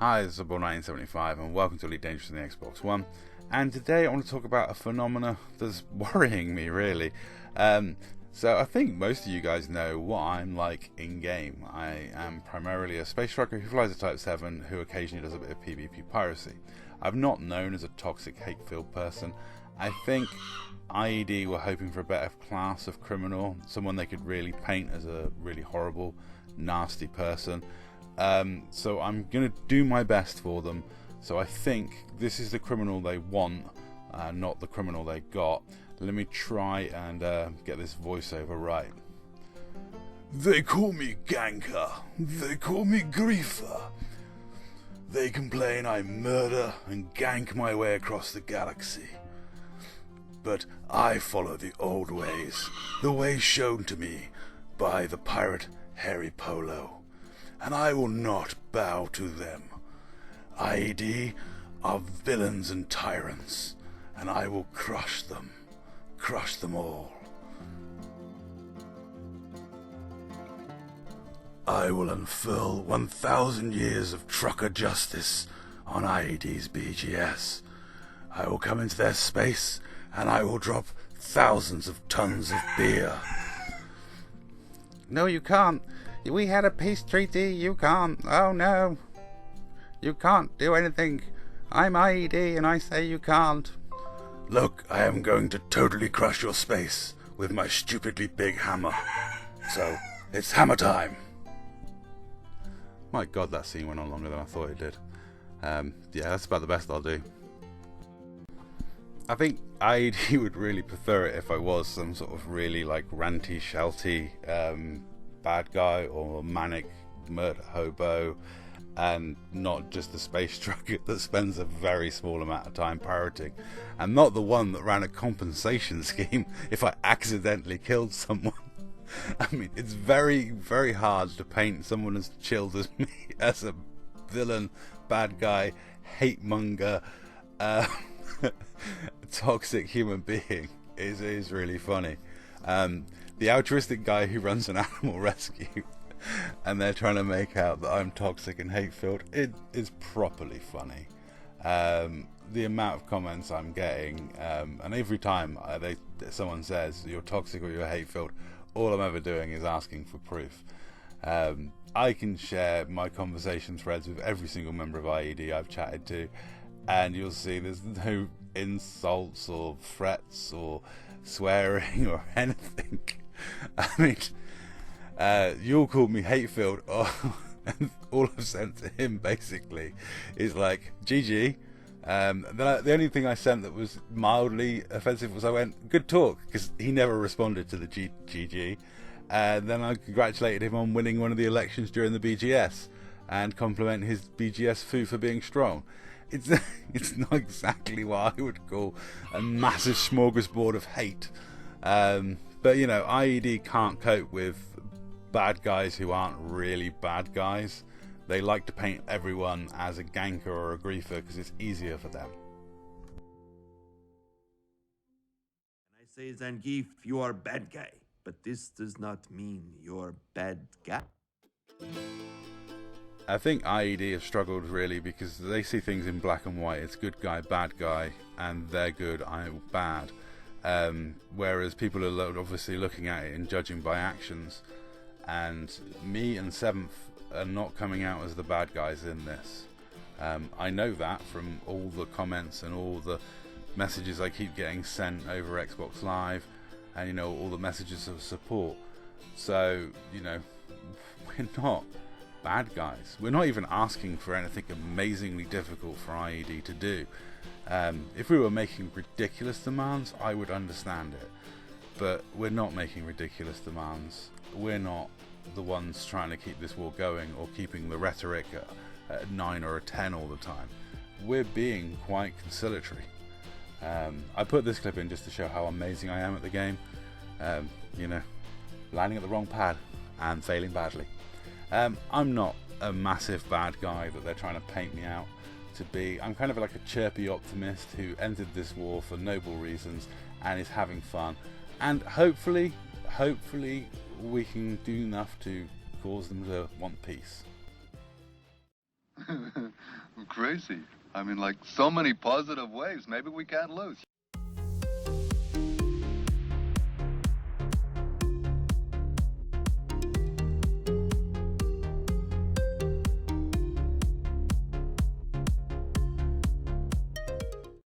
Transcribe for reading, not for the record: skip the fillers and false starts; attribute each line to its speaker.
Speaker 1: Hi, this is Laughable1975 and welcome to Elite Dangerous on the Xbox One. And today I want to talk about a phenomena that's worrying me really. So I think most of you guys know what I'm like in game. I am primarily a space trucker who flies a Type 7 who occasionally does a bit of PvP piracy. I'm not known as a toxic hate-filled person. I think IED were hoping for a better class of criminal, someone they could really paint as a really horrible, nasty person. So I'm going to do my best for them. So I think this is the criminal they want, not the criminal they got. Let me try and get this voiceover right. They call me Ganker. They call me Griefer. They complain I murder and gank my way across the galaxy. But I follow the old ways, the ways shown to me by the pirate Harry Polo, and I will not bow to them. IED are villains and tyrants, and I will crush them all. I will unfurl 1,000 years of trucker justice on IED's BGS. I will come into their space, and I will drop thousands of tons of beer. No, you can't. We had a peace treaty. You can't. Oh no. You can't do anything. I'm IED and I say you can't. Look, I am going to totally crush your space with my stupidly big hammer. So, it's hammer time. My god, that scene went on longer than I thought it did. Yeah, that's about the best I'll do. I think IED would really prefer it if I was some sort of really like ranty, shouty bad guy or manic murder hobo, and not just the space trucker that spends a very small amount of time pirating, and not the one that ran a compensation scheme if I accidentally killed someone. I mean, it's very, very hard to paint someone as chilled as me as a villain, bad guy, hate monger, toxic human being. Is really funny. The altruistic guy who runs an animal rescue and they're trying to make out that I'm toxic and hate-filled, it is properly funny. The amount of comments I'm getting, and every time someone says you're toxic or you're hate-filled, all I'm ever doing is asking for proof. I can share my conversation threads with every single member of IED I've chatted to, and you'll see there's no insults or threats or swearing or anything. I mean, you'll call me hate-filled, and all I've sent to him basically is like GG. The only thing I sent that was mildly offensive was I went good talk, because he never responded to the GG. Then I congratulated him on winning one of the elections during the BGS and compliment his BGS foo for being strong. It's not exactly what I would call a massive smorgasbord of hate. But you know, IED can't cope with bad guys who aren't really bad guys. They like to paint everyone as a ganker or a griefer because it's easier for them.
Speaker 2: I say, Zangief, you are bad guy, but this does not mean you're bad guy.
Speaker 1: I think IED have struggled really because they see things in black and white. It's good guy, bad guy, and they're good, I'm bad. Whereas people are obviously looking at it and judging by actions, and me and Seventh are not coming out as the bad guys in this. I know that from all the comments and all the messages I keep getting sent over Xbox Live, and you know, all the messages of support. So you know, we're not bad guys. We're not even asking for anything amazingly difficult for IED to do. If we were making ridiculous demands, I would understand it, but we're not making ridiculous demands. We're not the ones trying to keep this war going or keeping the rhetoric at a 9 or a 10 all the time. We're being quite conciliatory. I put this clip in just to show how amazing I am at the game. You know, landing at the wrong pad and failing badly. I'm not a massive bad guy that they're trying to paint me out to be. I'm kind of like a chirpy optimist who entered this war for noble reasons and is having fun, and hopefully we can do enough to cause them to want peace.
Speaker 3: Crazy. I mean, like, so many positive ways. Maybe we can't lose.